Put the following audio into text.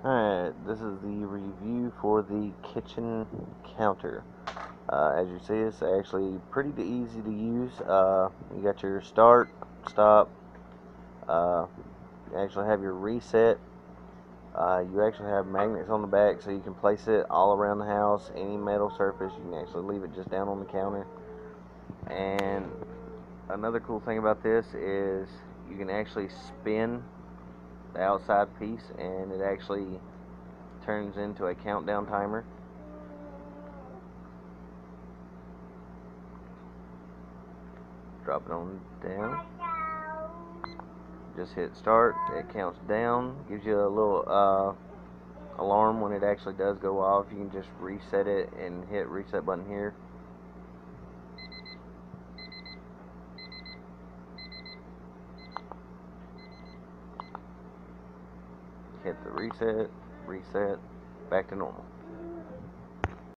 Alright, this is the review for the kitchen counter. As you see, it's actually pretty easy to use. You got your start, stop, you actually have your reset. You actually have magnets on the back so you can place it all around the house. Any metal surface, you can actually leave it just down on the counter. And another cool thing about this is you can actually spin the outside piece and it actually turns into a countdown timer. Drop it on down. Just hit start. It counts down. Gives you a little alarm when it actually does go off. You can just reset it and hit reset button here. Hit the reset, back to normal.